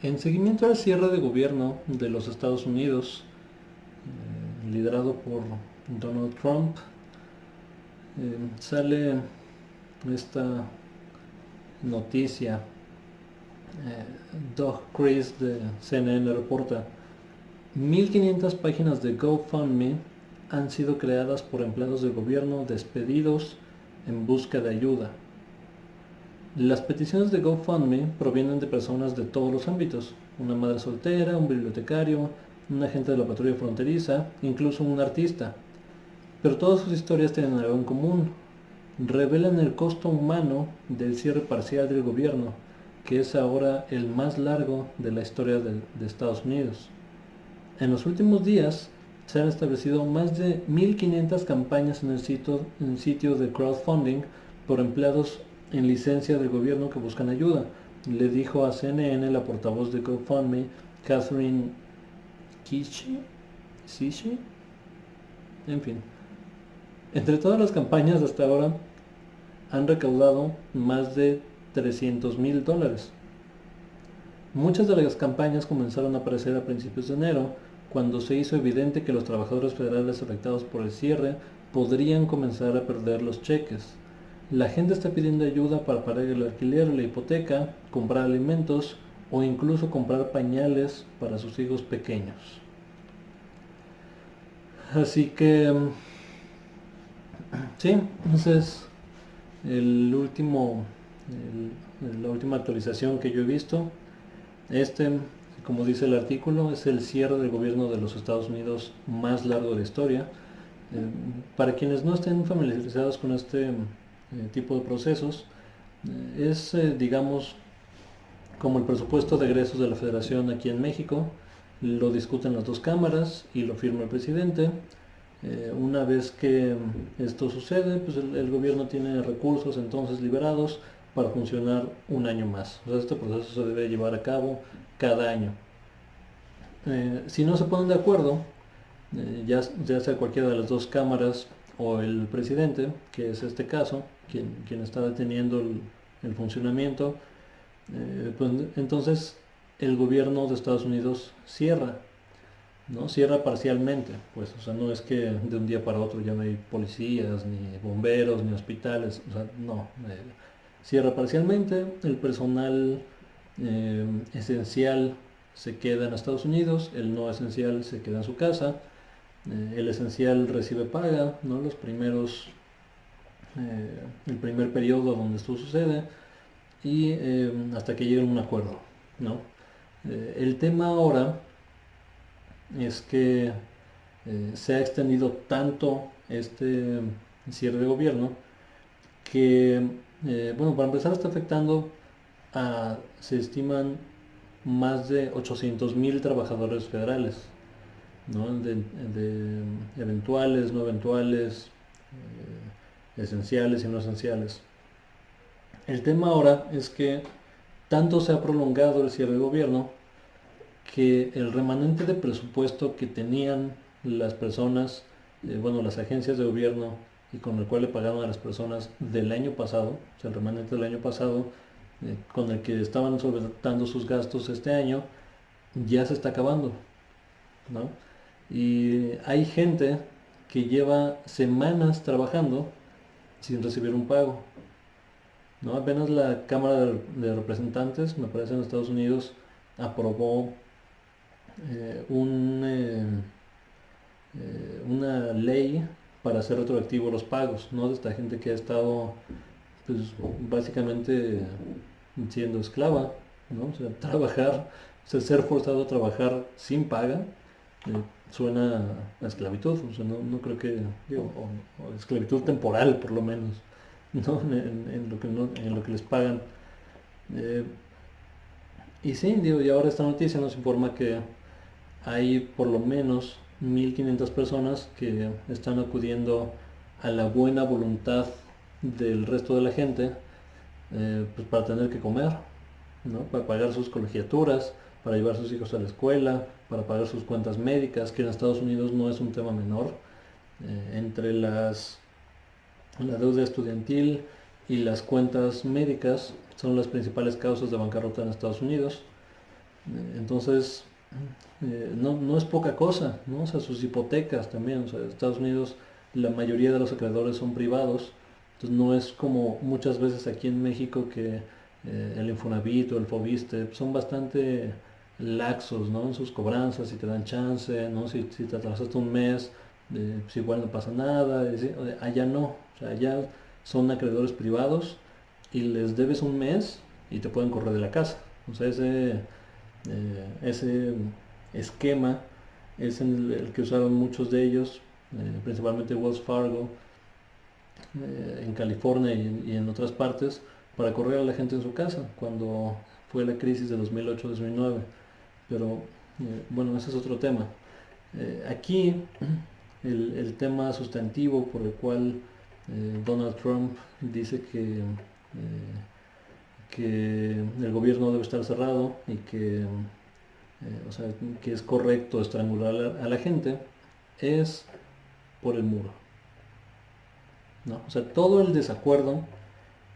En seguimiento al cierre de gobierno de los Estados Unidos, liderado por Donald Trump, sale esta noticia. Doug Chris de CNN reporta: 1.500 páginas de GoFundMe han sido creadas por empleados del gobierno despedidos en busca de ayuda. Las peticiones de GoFundMe provienen de personas de todos los ámbitos: una madre soltera, un bibliotecario, un agente de la patrulla fronteriza, incluso un artista. Pero todas sus historias tienen algo en común: revelan el costo humano del cierre parcial del gobierno, que es ahora el más largo de la historia de Estados Unidos. En los últimos días se han establecido más de 1.500 campañas en el sitio de crowdfunding por empleados en licencia del gobierno que buscan ayuda, le dijo a CNN la portavoz de GoFundMe, Catherine Kishi. En fin, entre todas las campañas hasta ahora han recaudado más de $300,000. Muchas de las campañas comenzaron a aparecer a principios de enero, cuando se hizo evidente que los trabajadores federales afectados por el cierre podrían comenzar a perder los cheques. La gente está pidiendo ayuda para pagar el alquiler o la hipoteca, comprar alimentos o incluso comprar pañales para sus hijos pequeños. Así que sí, ese es la última actualización que yo he visto. Como dice el artículo, es el cierre del gobierno de los Estados Unidos más largo de la historia. Para quienes no estén familiarizados con este tipo de procesos, es, digamos, como el presupuesto de egresos de la Federación aquí en México. Lo discuten las dos cámaras y lo firma el presidente. Una vez que esto sucede, pues el gobierno tiene recursos entonces liberados para funcionar un año más. O sea, este proceso se debe llevar a cabo cada año. Si no se ponen de acuerdo, ya sea cualquiera de las dos cámaras o el presidente, que es este caso, quien está deteniendo el funcionamiento, pues entonces el gobierno de Estados Unidos cierra, ¿no? Cierra parcialmente, pues, o sea, no es que de un día para otro ya no hay policías, ni bomberos, ni hospitales, o sea, no. Cierra parcialmente, el personal esencial se queda en Estados Unidos, el no esencial se queda en su casa, el esencial recibe paga, ¿no? El primer periodo donde esto sucede, y hasta que lleguen a un acuerdo, ¿no? El tema ahora es que se ha extendido tanto este cierre de gobierno que, bueno, para empezar está afectando se estiman más de 800,000 trabajadores federales, ¿no? De eventuales, no eventuales, esenciales y no esenciales. El tema ahora es que tanto se ha prolongado el cierre de gobierno que el remanente de presupuesto que tenían las personas, bueno, las agencias de gobierno, y con el cual le pagaban a las personas del año pasado, o sea, el remanente del año pasado, con el que estaban solventando sus gastos este año, ya se está acabando, ¿no? Y hay gente que lleva semanas trabajando sin recibir un pago, ¿no? Apenas la Cámara de Representantes, me parece, en Estados Unidos, aprobó una ley para hacer retroactivo los pagos, ¿no? De esta gente que ha estado, pues, básicamente siendo esclava, ¿no? O sea, trabajar, o sea, ser forzado a trabajar sin paga, suena a esclavitud. O sea, no creo que, digo, o esclavitud temporal por lo menos, ¿no? En lo que les pagan. Y sí, digo, y ahora esta noticia nos informa que hay por lo menos 1.500 personas que están acudiendo a la buena voluntad del resto de la gente, pues para tener que comer, ¿no? Para pagar sus colegiaturas, para llevar a sus hijos a la escuela, para pagar sus cuentas médicas, que en Estados Unidos no es un tema menor. Entre la deuda estudiantil y las cuentas médicas son las principales causas de bancarrota en Estados Unidos. Entonces, no es poca cosa, ¿no? O sea, sus hipotecas también, o sea, Estados Unidos, la mayoría de los acreedores son privados, entonces no es como muchas veces aquí en México que el Infonavit o el Fobiste son bastante laxos, ¿no? En sus cobranzas, y te dan chance, ¿no? Si te atrasaste un mes, pues igual no pasa nada, allá no, o sea, allá son acreedores privados y les debes un mes y te pueden correr de la casa, o sea, ese esquema es el que usaron muchos de ellos, principalmente Wells Fargo, en California y en otras partes, para correr a la gente en su casa cuando fue la crisis de 2008-2009. Pero bueno, ese es otro tema. Aquí el tema sustantivo por el cual Donald Trump dice que el gobierno debe estar cerrado y o sea, que es correcto estrangular a la gente, es por el muro, ¿no? O sea, todo el desacuerdo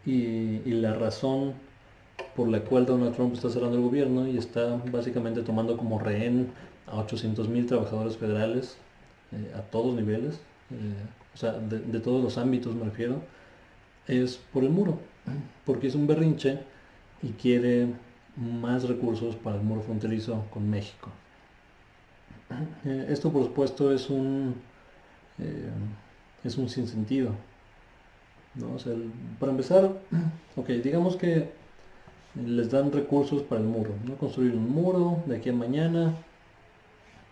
y la razón por la cual Donald Trump está cerrando el gobierno y está básicamente tomando como rehén a 800,000 trabajadores federales a todos niveles, o sea, de todos los ámbitos me refiero, es por el muro, porque es un berrinche y quiere más recursos para el muro fronterizo con México. Esto por supuesto eh, es un sinsentido, ¿no? O sea, para empezar, ok, digamos que les dan recursos para el muro, ¿no? Construir un muro de aquí a mañana,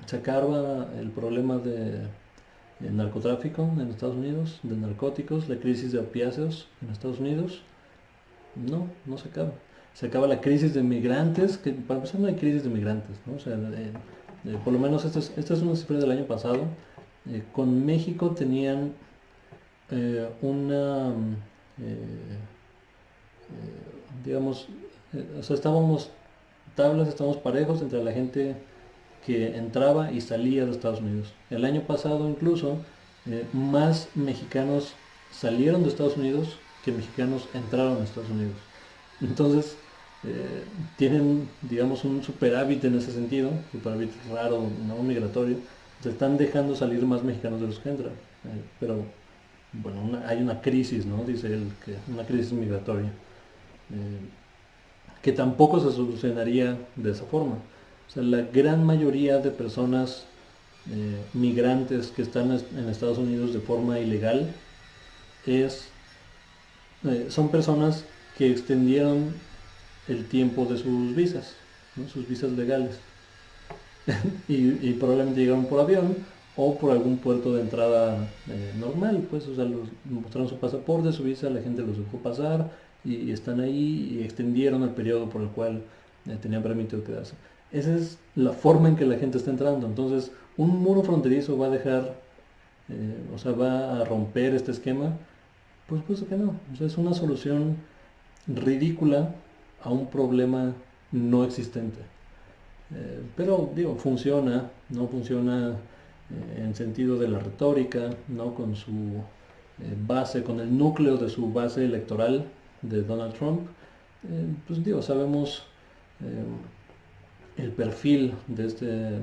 se acaba el problema de narcotráfico en Estados Unidos, de narcóticos, la crisis de opiáceos en Estados Unidos. No se acaba. Se acaba la crisis de migrantes, que para empezar no hay crisis de migrantes, ¿no? O sea, por lo menos esta es una cifra del año pasado. Con México tenían una, digamos, o sea, estábamos parejos entre la gente que entraba y salía de Estados Unidos. El año pasado incluso más mexicanos salieron de Estados Unidos que mexicanos entraron a Estados Unidos. Entonces, tienen, digamos, un superávit en ese sentido, superávit raro, no migratorio. Se están dejando salir más mexicanos de los que entran. Pero, bueno, hay una crisis, ¿no? Dice él, que una crisis migratoria, que tampoco se solucionaría de esa forma. O sea, la gran mayoría de personas migrantes que están en Estados Unidos de forma ilegal son personas que extendieron el tiempo de sus visas, ¿no? Sus visas legales. y probablemente llegaron por avión o por algún puerto de entrada normal, pues, o sea, mostraron su pasaporte, su visa, la gente los dejó pasar y están ahí y extendieron el periodo por el cual tenían permitido quedarse. Esa es la forma en que la gente está entrando. Entonces, un muro fronterizo va a dejar, o sea, va a romper este esquema. Pues que no. O sea, es una solución ridícula a un problema no existente. Pero digo, no funciona en sentido de la retórica, ¿no? Con su base, con el núcleo de su base electoral de Donald Trump. Pues digo, sabemos el perfil de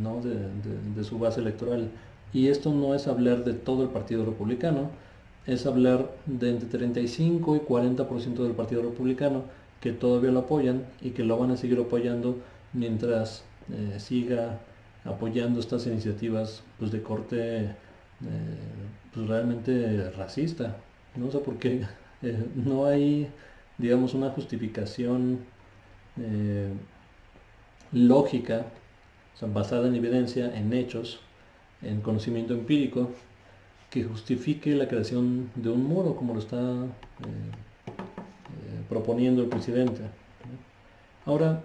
¿no? de su base electoral. Y esto no es hablar de todo el Partido Republicano, es hablar de entre 35 y 40% del Partido Republicano que todavía lo apoyan y que lo van a seguir apoyando mientras siga apoyando estas iniciativas, pues, de corte pues realmente racista, ¿no? O sea, porque no hay, digamos, una justificación eh, lógica, o sea, basada en evidencia, en hechos, en conocimiento empírico, que justifique la creación de un muro como lo está proponiendo el presidente. Ahora,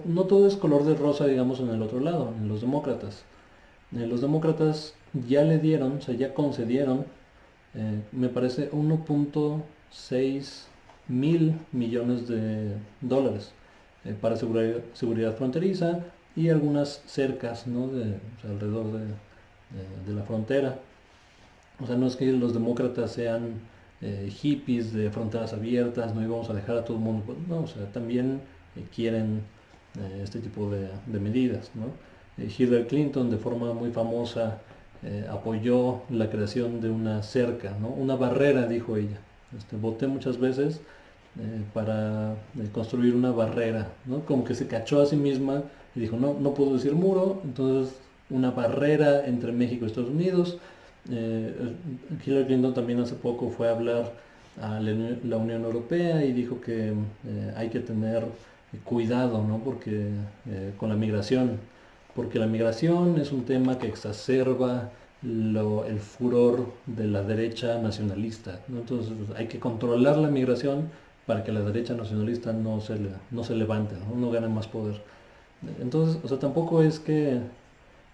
no todo es color de rosa, digamos, en el otro lado, en los demócratas. Los demócratas ya le dieron, o sea, ya concedieron, me parece, 1.6 mil millones de dólares para seguridad fronteriza y algunas cercas, ¿no? O sea, alrededor de la frontera. O sea, no es que los demócratas sean hippies de fronteras abiertas, no íbamos a dejar a todo el mundo. No, o sea, también quieren este tipo de medidas, ¿no? Hillary Clinton, de forma muy famosa, apoyó la creación de una cerca, ¿no? Una barrera, dijo ella. Voté muchas veces para construir una barrera, ¿no? Como que se cachó a sí misma y dijo, no, no puedo decir muro, entonces una barrera entre México y Estados Unidos. Hillary Clinton también hace poco fue a hablar a la Unión Europea y dijo que hay que tener cuidado, ¿no? Porque con la migración, porque la migración es un tema que exacerba el furor de la derecha nacionalista, ¿no? Entonces hay que controlar la migración para que la derecha nacionalista no se levante, ¿no? No gane más poder. Entonces, o sea, tampoco es que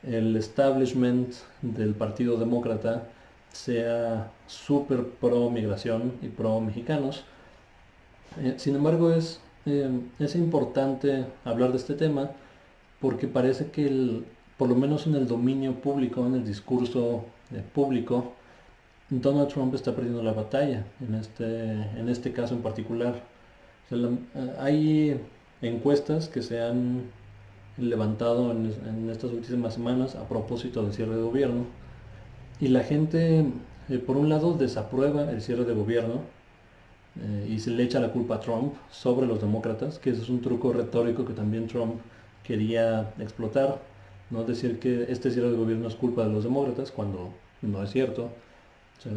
el establishment del Partido Demócrata sea súper pro migración y pro mexicanos. Sin embargo, es importante hablar de este tema porque parece que por lo menos en el dominio público, en el discurso público, Donald Trump está perdiendo la batalla en este caso en particular. O sea, hay encuestas que se han levantado en estas últimas semanas a propósito del cierre de gobierno y la gente, por un lado, desaprueba el cierre de gobierno y se le echa la culpa a Trump sobre los demócratas, que ese es un truco retórico que también Trump quería explotar, no decir que este cierre de gobierno es culpa de los demócratas cuando no es cierto. O sea,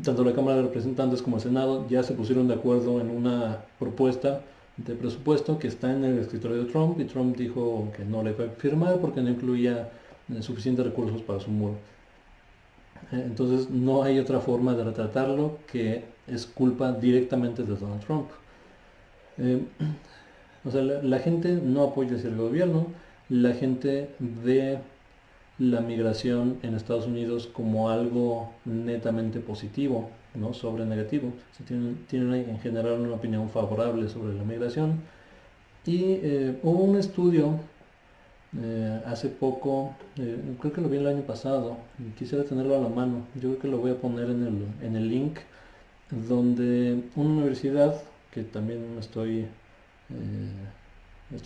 tanto la Cámara de Representantes como el Senado ya se pusieron de acuerdo en una propuesta de presupuesto que está en el escritorio de Trump y Trump dijo que no le iba a firmar porque no incluía suficientes recursos para su muro. Entonces no hay otra forma de retratarlo que es culpa directamente de Donald Trump. Eh, o sea, la gente no apoya hacia el gobierno, la gente ve la migración en Estados Unidos como algo netamente positivo, ¿no? Sobre negativo. O sea, tienen en general una opinión favorable sobre la migración. Y hubo un estudio hace poco, creo que lo vi el año pasado, y quisiera tenerlo a la mano. Yo creo que lo voy a poner en el link, donde una universidad, que también estoy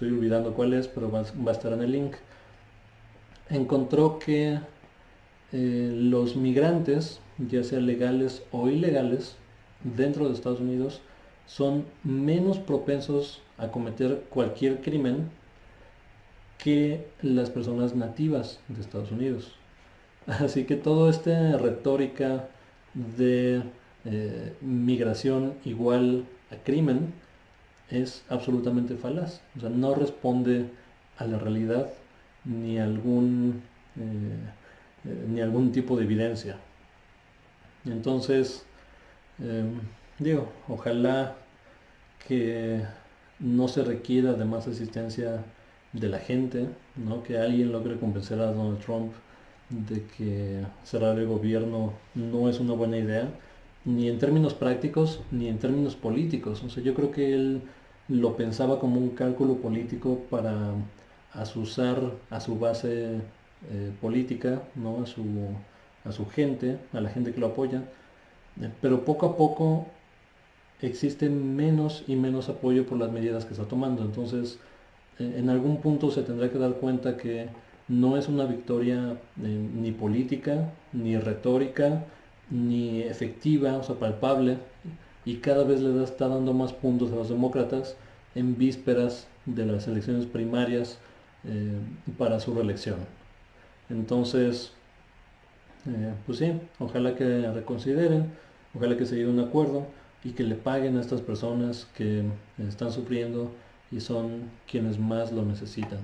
olvidando cuál es, pero va a estar en el link, encontró que los migrantes, ya sean legales o ilegales, dentro de Estados Unidos, son menos propensos a cometer cualquier crimen que las personas nativas de Estados Unidos. Así que toda esta retórica de migración igual a crimen es absolutamente falaz. O sea, no responde a la realidad ni a ni algún tipo de evidencia. Entonces, digo, ojalá que no se requiera de más asistencia de la gente, ¿no? Que alguien logre convencer a Donald Trump de que cerrar el gobierno no es una buena idea, ni en términos prácticos ni en términos políticos. O sea, yo creo que él lo pensaba como un cálculo político para asusar a su base política, ¿no? A su gente, a la gente que lo apoya, pero poco a poco existe menos y menos apoyo por las medidas que está tomando. Entonces, en algún punto se tendrá que dar cuenta que no es una victoria ni política, ni retórica, ni efectiva, o sea, palpable, y cada vez está dando más puntos a los demócratas en vísperas de las elecciones primarias para su reelección. Entonces, pues sí, ojalá que reconsideren, ojalá que se llegue a un acuerdo y que le paguen a estas personas que están sufriendo y son quienes más lo necesitan.